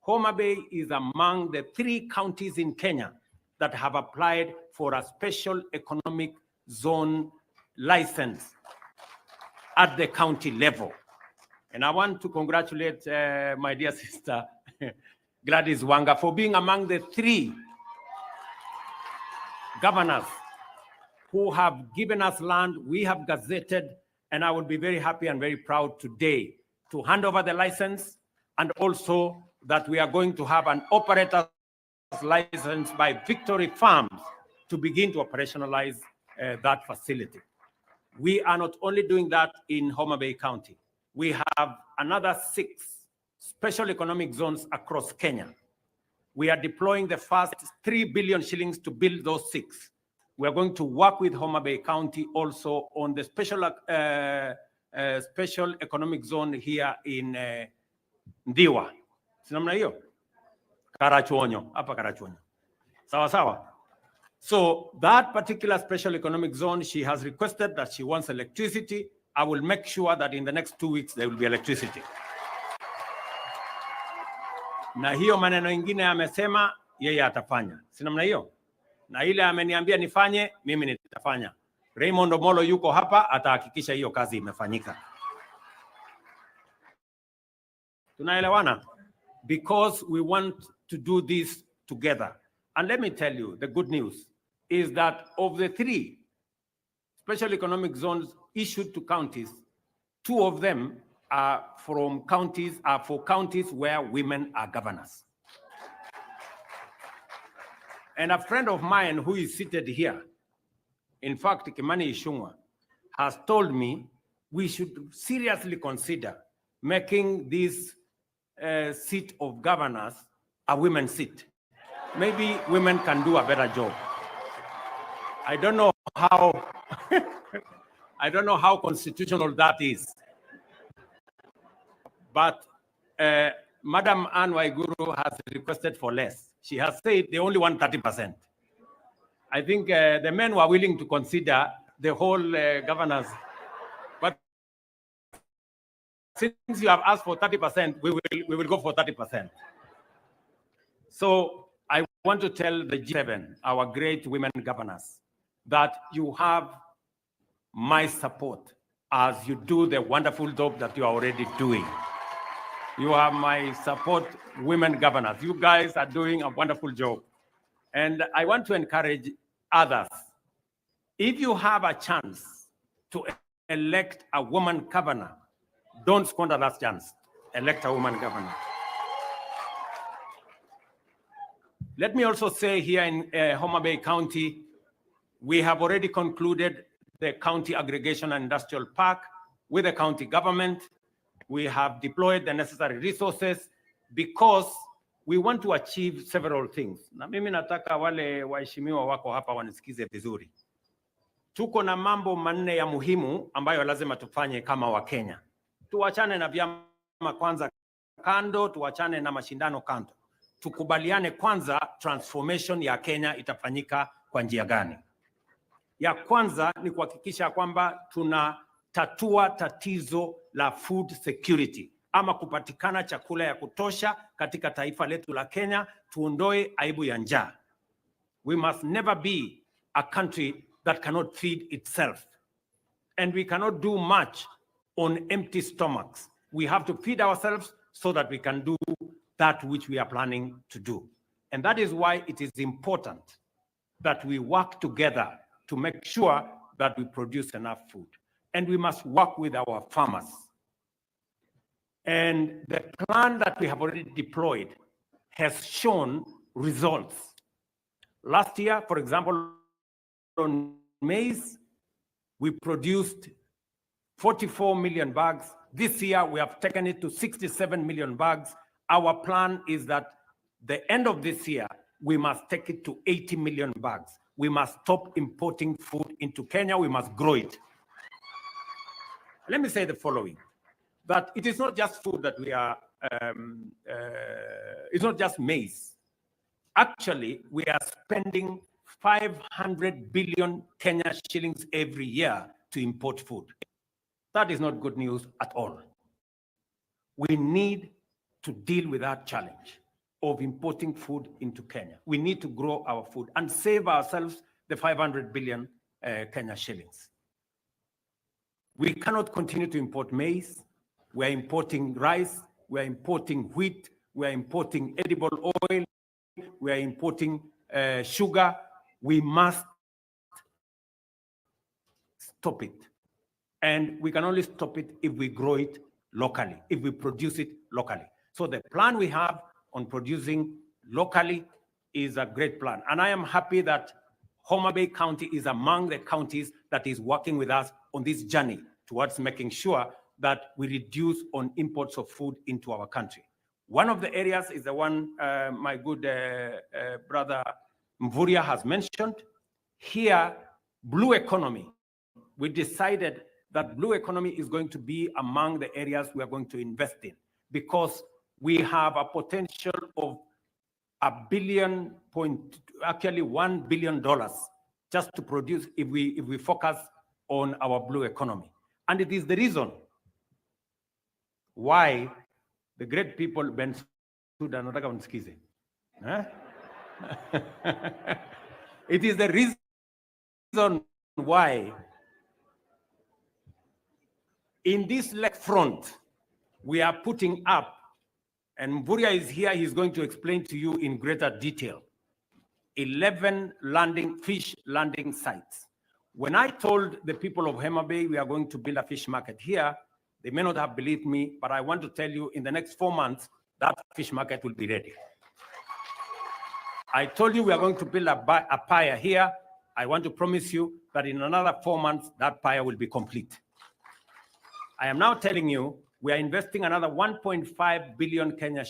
Homabay is among the 3 counties in Kenya that have applied for a special economic zone license at the county level. And I want to congratulate my dear sister Gladys Wanga for being among the 3 governors who have given us land. We have gazetted, and I will be very happy and very proud today to hand over the license, and also that we are going to have an operator's license by Victory Farms to begin to operationalize that facility. We are not only doing that in Homabay County. We have another 6 special economic zones across Kenya. We are deploying the first 3 billion shillings to build those 6. We are going to work with Homabay County also on the special economic zone here in Ndiwa. Sinamna hiyo? Karachuonyo, hapa Karachuonyo. Sawa sawa. So that particular special economic zone, she has requested that she wants electricity. I will make sure that in the next 2 weeks there will be electricity. Na hiyo maneno ingine amesema yeye atafanya. Sinamna hiyo? Na ile ameniambia nifanye, mimi nitafanya. Raymond Omolo yuko hapa, atahakikisha hiyo kazi imefanyika. Tunaelewana? Because we want to do this together. And let me tell you, the good news is that of the 3 special economic zones issued to counties, 2 of them are for counties where women are governors. And a friend of mine who is seated here, in fact, Kimani Ichung'wah, has told me we should seriously consider making this seat of governors a women's seat. Maybe women can do a better job. I don't know how I don't know how constitutional that is. But Madam Anne Waiguru has requested for less. She has said they only want 30%. I think the men were willing to consider the whole governors. But since you have asked for 30%, we will go for 30%. So I want to tell the G7, our great women governors, that you have my support as you do the wonderful job that you are already doing. You have my support, women governors. You guys are doing a wonderful job. And I want to encourage others. If you have a chance to elect a woman governor, don't squander that chance. Elect a woman governor. Let me also say here in Homabay County, we have already concluded the county aggregation and industrial park with the county government. We have deployed the necessary resources because we want to achieve several things. Na mimi nataka wale waheshimiwa wako hapa wanisikize vizuri. Tuko na mambo manne ya muhimu ambayo lazima tufanye kama Wakenya. Tuachane na vyama kwanza kando, tuachane na mashindano kando. Tukubaliane kwanza transformation ya Kenya itafanyika kwa njia gani. Ya kwanza ni kuhakikisha kwamba tunatatua tatizo la food security ama kupatikana chakula ya kutosha katika taifa letu la Kenya, tuondoe aibu ya njaa. We must never be a country that cannot feed itself. And we cannot do much on empty stomachs. We have to feed ourselves so that we can do that which we are planning to do. And that is why it is important that we work together to make sure that we produce enough food. And we must work with our farmers. And the plan that we have already deployed has shown results. Last year, for example, on maize, we produced 44 million bags. This year, we have taken it to 67 million bags. Our plan is that the end of this year, we must take it to 80 million bags. We must stop importing food into Kenya. We must grow it. Let me say the following, that it is not just food that we are, it's not just maize. Actually, we are spending 500 billion Kenya shillings every year to import food. That is not good news at all. We need to deal with that challenge of importing food into Kenya. We need to grow our food and save ourselves the 500 billion Kenya shillings. We cannot continue to import maize. We are importing rice. We are importing wheat. We are importing edible oil. We are importing sugar. We must stop it. And we can only stop it if we grow it locally, if we produce it locally. So the plan we have on producing locally is a great plan. And I am happy that Homabay County is among the counties that is working with us on this journey towards making sure that we reduce on imports of food into our country. One of the areas is the one my good brother Mvuria has mentioned. Here, blue economy, we decided that blue economy is going to be among the areas we are going to invest in, because we have a potential of $1 billion, actually $1 billion just to produce if we focus on our blue economy. And it is the reason why the great people Ben Sudan, it is the reason why in this lake front we are putting up, and Mvuria is here, he's going to explain to you in greater detail, 11 fish landing sites. When I told the people of Homabay we are going to build a fish market here, they may not have believed me, but I want to tell you in the next 4 months, that fish market will be ready. I told you we are going to build a pier here. I want to promise you that in another 4 months, that pier will be complete. I am now telling you, we are investing another 1.5 billion Kenya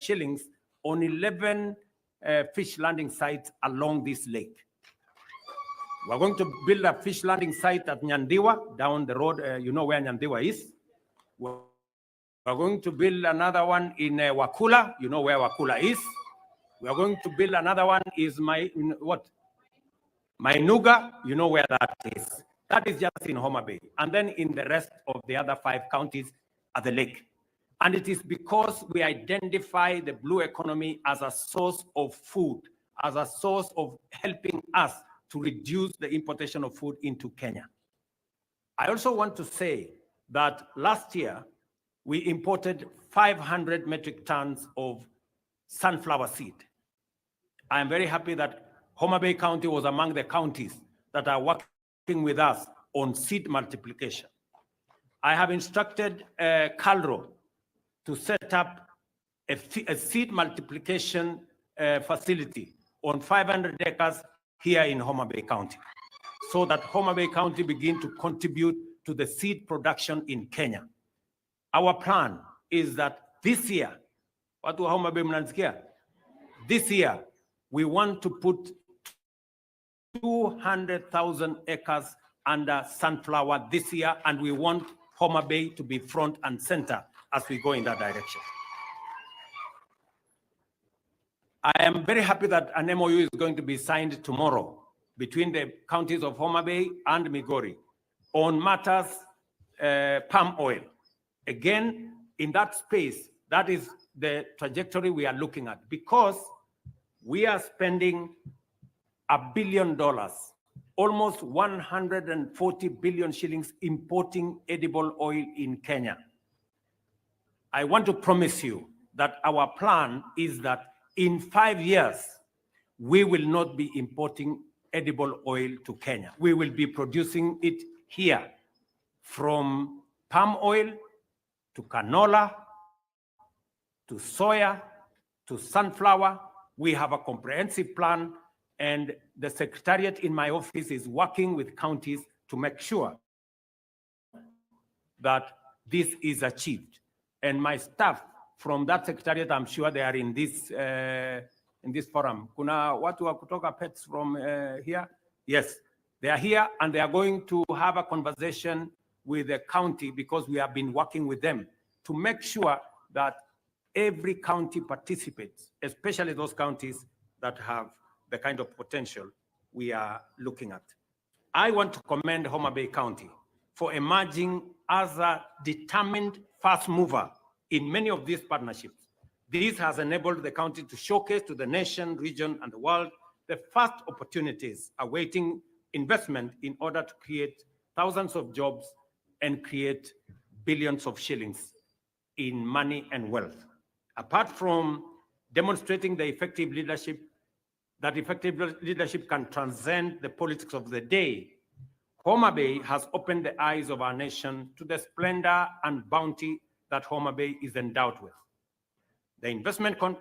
shillings on 11 fish landing sites along this lake. We're going to build a fish landing site at Nyandiwa, down the road. You know where Nyandiwa is. We're going to build another one in Wakula. You know where Wakula is. We are going to build another one is Mainuga. You know where that is. That is just in Homabay. And then in the rest of the other 5 counties at the lake. And it is because we identify the blue economy as a source of food, as a source of helping us to reduce the importation of food into Kenya. I also want to say that last year, we imported 500 metric tons of sunflower seed. I am very happy that Homabay County was among the counties that are working with us on seed multiplication. I have instructed Calro to set up a seed multiplication facility on 500 acres here in Homabay County, so that Homabay County begin to contribute to the seed production in Kenya. Our plan is that this year, this year, we want to put 200,000 acres under sunflower this year, and we want Homabay to be front and center as we go in that direction. I am very happy that an MOU is going to be signed tomorrow between the counties of Homabay and Migori on matters palm oil. Again, in that space, that is the trajectory we are looking at, because we are spending $1 billion, almost 140 billion shillings importing edible oil in Kenya. I want to promise you that our plan is that in 5 years, we will not be importing edible oil to Kenya. We will be producing it here, from palm oil to canola, to soya, to sunflower. We have a comprehensive plan, and the secretariat in my office is working with counties to make sure that this is achieved. And my staff from that secretariat, I'm sure they are in this forum. Kuna watu wa kutoka pets from here? Yes, they are here, and they are going to have a conversation with the county, because we have been working with them to make sure that every county participates, especially those counties that have the kind of potential we are looking at. I want to commend Homabay County for emerging as a determined first mover in many of these partnerships. This has enabled the county to showcase to the nation, region, and the world the first opportunities awaiting investment in order to create thousands of jobs and create billions of shillings in money and wealth. Apart from demonstrating the effective leadership, that effective leadership can transcend the politics of the day, Homabay has opened the eyes of our nation to the splendor and bounty that Homabay is endowed with.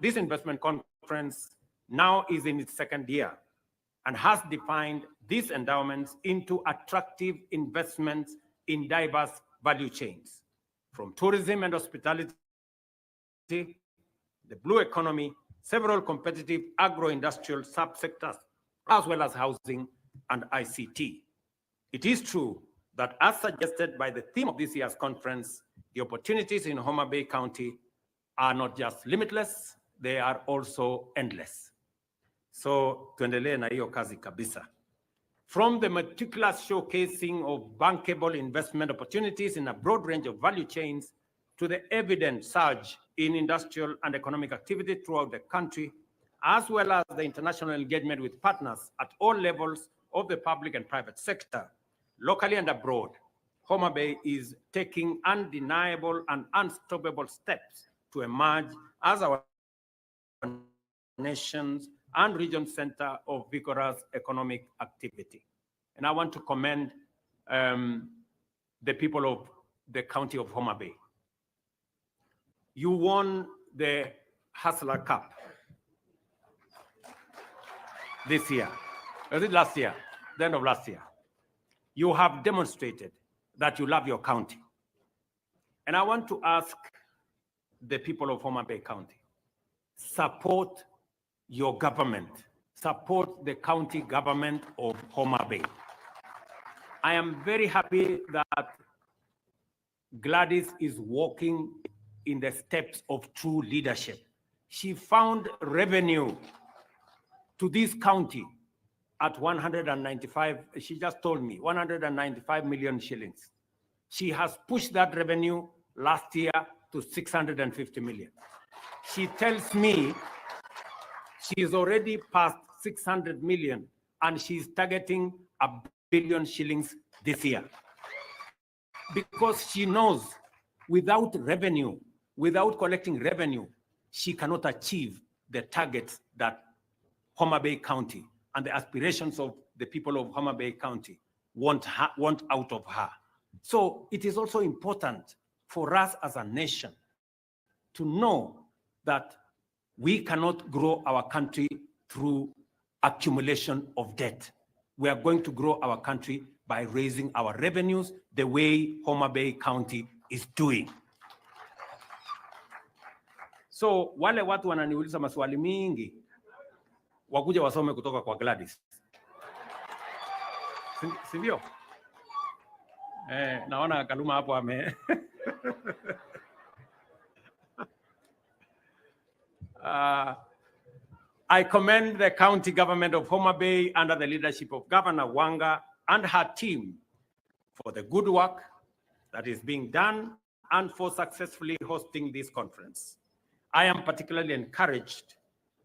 This investment conference now is in its second year and has defined these endowments into attractive investments in diverse value chains, from tourism and hospitality, the blue economy, several competitive agro-industrial subsectors, as well as housing and ICT. It is true that, as suggested by the theme of this year's conference, the opportunities in Homabay County are not just limitless, they are also endless. So, tuendelee na hiyo kazi kabisa. From the meticulous showcasing of bankable investment opportunities in a broad range of value chains to the evident surge in industrial and economic activity throughout the country, as well as the international engagement with partners at all levels of the public and private sector, locally and abroad, Homabay is taking undeniable and unstoppable steps to emerge as our nation's and region center of vigorous economic activity. And I want to commend the people of the county of Homabay. You won the Hustler Cup this year. Was it last year? The end of last year. You have demonstrated that you love your county. And I want to ask the people of Homabay County, support your government, support the county government of Homabay. I am very happy that Gladys is walking in the steps of true leadership. She found revenue to this county at 195, she just told me, 195 million shillings. She has pushed that revenue last year to 650 million. She tells me she's already passed 600 million and she's targeting 1 billion shillings this year. Because she knows without revenue, without collecting revenue, she cannot achieve the targets that Homabay County and the aspirations of the people of Homabay County want out of her. So it is also important for us as a nation to know that we cannot grow our country through accumulation of debt. We are going to grow our country by raising our revenues the way Homabay County is doing. So wale watu wananiuliza maswali mingi, wakuja wasome kutoka kwa Gladys. Sivyo? Naona Kaluma hapo ame I commend the county government of Homabay under the leadership of Governor Wanga and her team for the good work that is being done and for successfully hosting this conference. I am particularly encouraged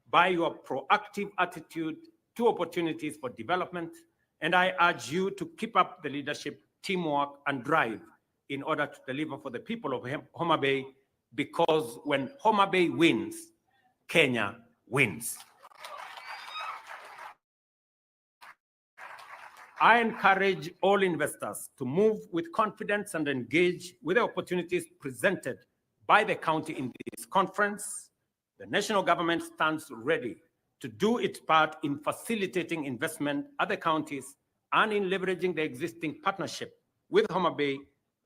by your proactive attitude to opportunities for development, and I urge you to keep up the leadership, teamwork, and drive in order to deliver for the people of Homabay, because when Homabay wins, Kenya wins. I encourage all investors to move with confidence and engage with the opportunities presented by the county in this conference. The national government stands ready to do its part in facilitating investment at the counties and in leveraging the existing partnership with Homabay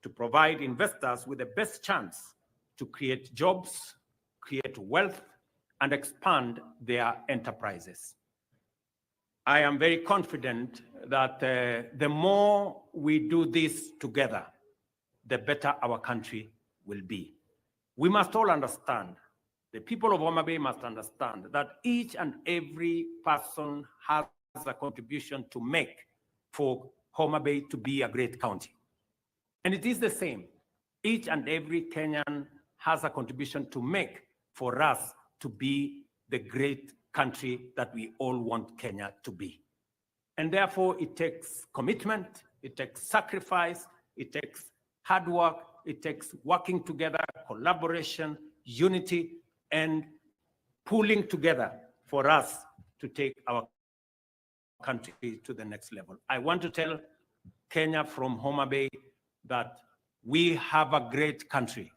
to provide investors with the best chance to create jobs, create wealth, and expand their enterprises. I am very confident that the more we do this together, the better our country will be. We must all understand, the people of Homabay must understand that each and every person has a contribution to make for Homabay to be a great county. And it is the same. Each and every Kenyan has a contribution to make for us to be the great country that we all want Kenya to be. And therefore, it takes commitment, it takes sacrifice, it takes hard work, it takes working together, collaboration, unity, and pulling together for us to take our country to the next level. I want to tell Kenya from Homabay that we have a great country.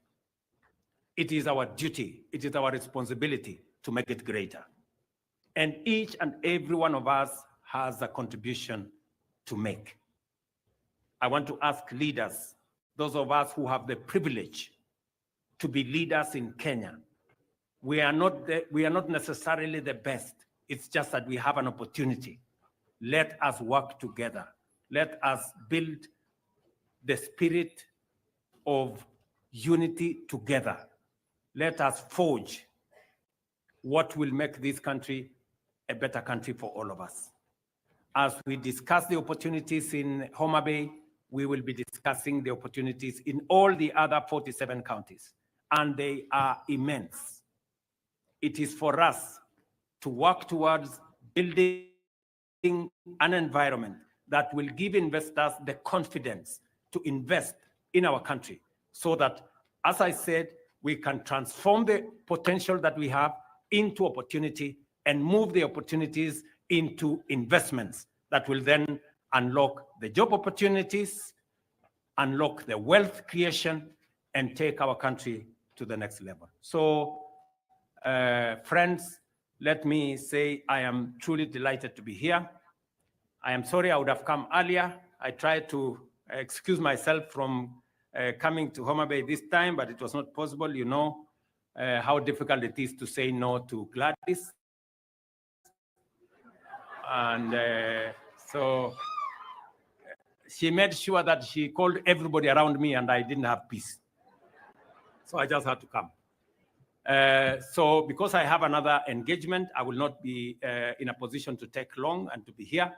It is our duty, it is our responsibility to make it greater. And each and every one of us has a contribution to make. I want to ask leaders, those of us who have the privilege to be leaders in Kenya. We are not necessarily the best. It's just that we have an opportunity. Let us work together. Let us build the spirit of unity together. Let us forge what will make this country a better country for all of us. As we discuss the opportunities in Homabay, we will be discussing the opportunities in all the other 47 counties, and they are immense. It is for us to work towards building an environment that will give investors the confidence to invest in our country so that, as I said, we can transform the potential that we have into opportunity and move the opportunities into investments that will then unlock the job opportunities, unlock the wealth creation, and take our country to the next level. So, friends, let me say I am truly delighted to be here. I am sorry I would have come earlier. I tried to excuse myself from coming to Homabay this time, but it was not possible. You know how difficult it is to say no to Gladys. And so she made sure that she called everybody around me and I didn't have peace. So I just had to come. So because I have another engagement, I will not be in a position to take long and to be here.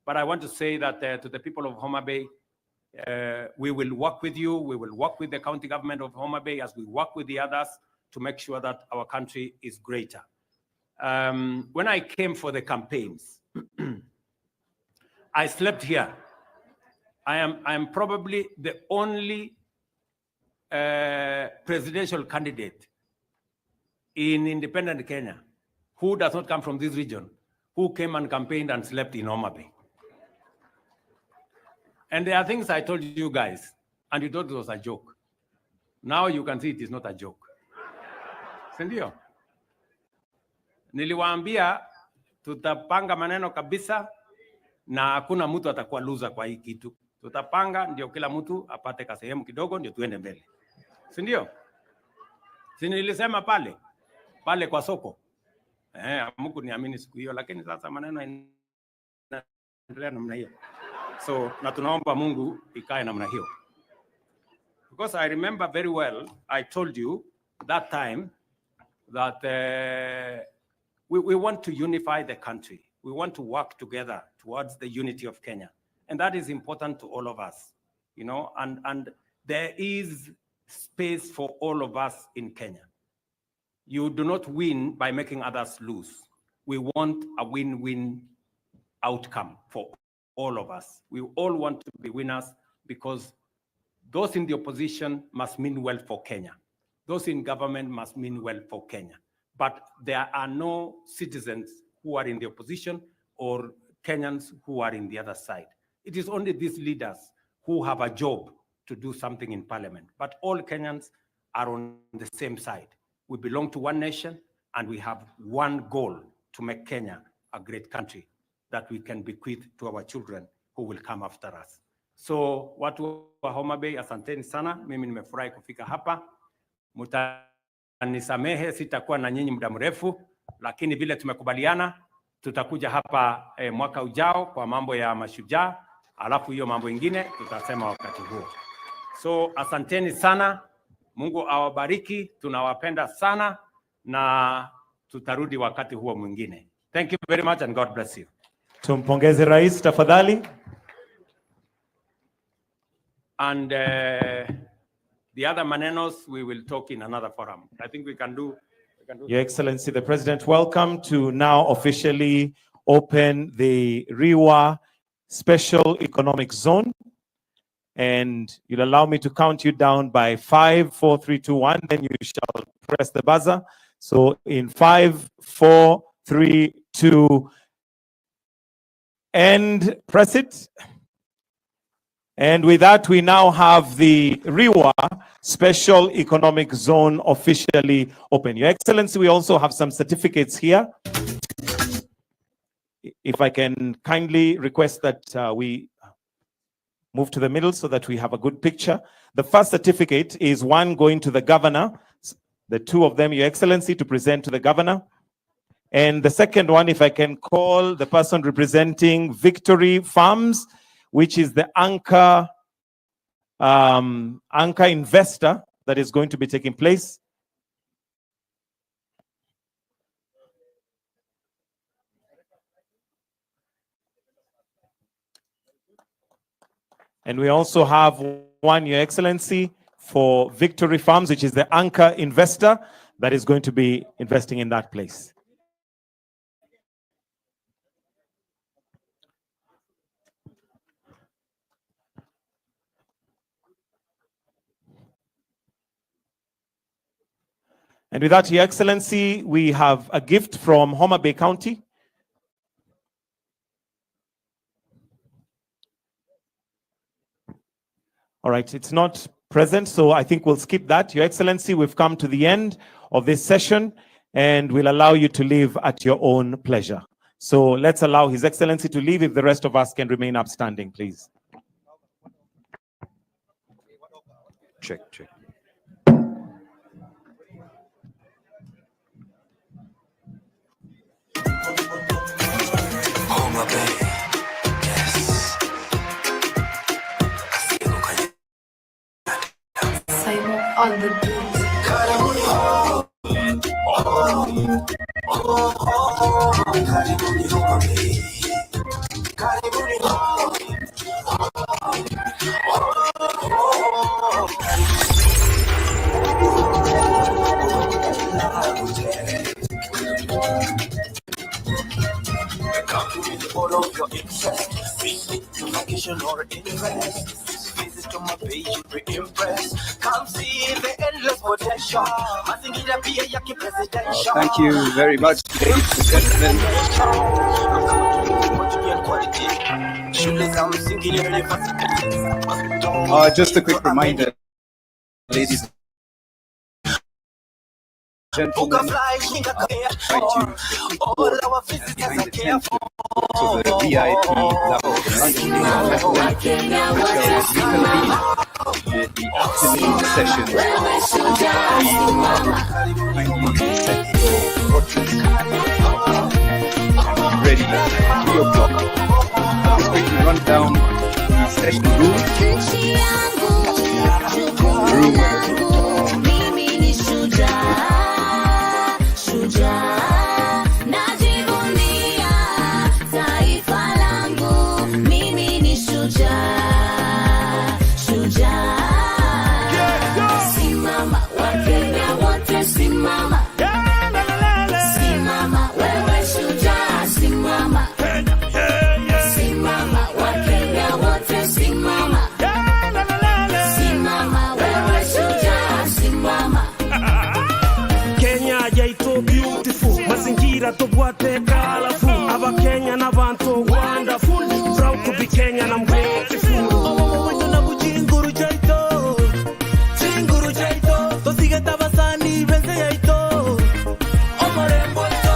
But I want to say that to the people of Homabay, we will work with you. We will work with the county government of Homabay as we work with the others to make sure that our country is greater. When I came for the campaigns, I slept here. I am probably the only presidential candidate in independent Kenya who does not come from this region, who came and campaigned and slept in Homabay. And there are things I told you guys, and you thought it was a joke. Now you can see it is not a joke. Sindio? Niliwaambia tutapanga maneno kabisa na hakuna mtu atakuwa loser kwa hii kitu. Tutapanga ndio kila mtu apate kasehemu kidogo ndio tuende mbele. Sindio? Si nilisema pale kwa soko. Mungu niamini siku hiyo, lakini sasa maneno yanaendelea namna hiyo. So na tunaomba Mungu ikae namna hiyo. Because I remember very well, I told you that time that we want to unify the country. We want to work together towards the unity of Kenya. And that is important to all of us, you know, and there is space for all of us in Kenya. You do not win by making others lose. We want a win-win outcome for all of us. We all want to be winners because those in the opposition must mean well for Kenya. Those in government must mean well for Kenya. but there are no citizens who are in the opposition or Kenyans who are in the other side. It is only these leaders who have a job to do something in parliament, but all Kenyans are on the same side. We belong to one nation and we have one goal to make Kenya a great country that we can bequeath to our children who will come after us. So watu wa Homabay, asanteni sana. Mimi nimefurahi kufika hapa. Mutanisamehe sitakuwa na nyinyi muda mrefu, lakini vile tumekubaliana tutakuja hapa mwaka ujao kwa mambo ya mashujaa, alafu hiyo mambo ingine tutasema wakati huo. So asanteni sana. Mungu awabariki. Tunawapenda sana na tutarudi wakati huo mwingine. Thank you very much and God bless you. Tumpongeze Rais tafadhali. And the other manenos we will talk in another forum. I think we can do. Your Excellency, the President, welcome to now officially open the Riwa Special Economic Zone. And you'll allow me to count you down by 5, 4, 3, 2, 1. Then you shall press the buzzer. So in 5, 4, 3, 2, and press it. And with that, we now have the Riwa Special Economic Zone officially open. Your Excellency, we also have some certificates here. If I can kindly request that we move to the middle so that we have a good picture. The first certificate is one going to the governor. The two of them, Your Excellency, to present to the governor. And the second one, if I can call the person representing Victory Farms, which is the anchor investor that is going to be taking place. And we also have one, Your Excellency, for Victory Farms, which is the anchor investor that is going to be investing in that place. And with that, Your Excellency, we have a gift from Homabay County. All right, it's not present, so I think we'll skip that. Your Excellency, we've come to the end of this session, and we'll allow you to leave at your own pleasure. So let's allow His Excellency to leave if the rest of us can remain upstanding, please. Check. Homabay, yes. Simon on the beat. All of your interest, visit vacation or invest. Visit to my page, you'll be impressed. Come see the endless potential. Thank you very much, ladies and gentlemen. Just a quick reminder, ladies and gentlemen, try to behind the tent to the VIP level, which the afternoon session. Kindly set your watches and be ready at 3 o'clock. I'll just quickly run down the session amateka alafu abakenya n'abantu wonderful, proud to be Kenyan, I'm grateful. Omo na bujinguru chaito, chinguru chaito, to sigeta basani bense yaito, omo rembo ito.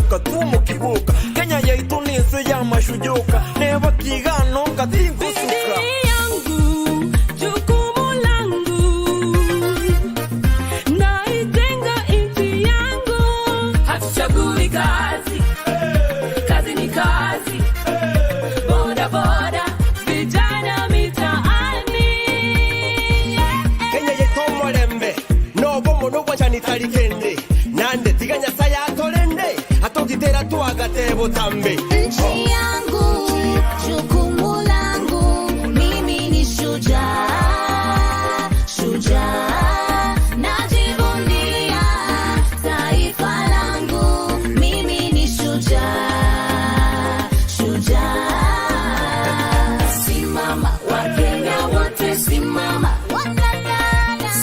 Katumo kibuka Kenya yaitu nisi ya mashujuka Neba kigano katingu suka yangu, jukumu langu naijenga inchi yangu. Hatuchagui kazi, kazi ni kazi. Boda boda, vijana mitaani. Kenya yetu molembe Nobo mono wachani talikende Nande tiganya saya atolende atokitera tuagatebo tambe. Nchi yangu, jukumu langu, mimi ni shujaa, shujaa, najivunia taifa langu, mimi ni shujaa, shujaa. Simama Wakenya wote, simama,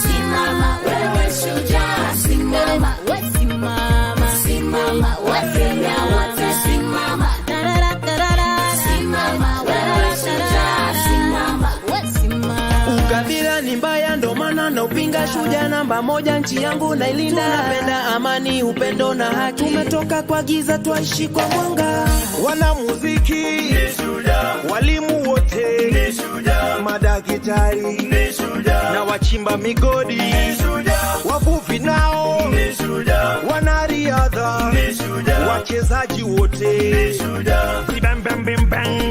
simama wewe shujaa, simama, simama, simama Wakenya wote, simama, simama wewe shujaa, simama, simama. Ukabila ni mbaya ndo maana na upinga, shujaa namba moja, nchi yangu nailinda. Tunapenda amani, upendo na haki, tumetoka kwa giza twaishi kwa mwanga. Wana muziki ni shujaa, walimu wote ni shujaa, madaktari ni shujaa, na wachimba migodi ni shujaa, wavuvi nao ni shujaa, wanariadha ni shujaa, wachezaji wote ni shujaa. Bang bang bang bang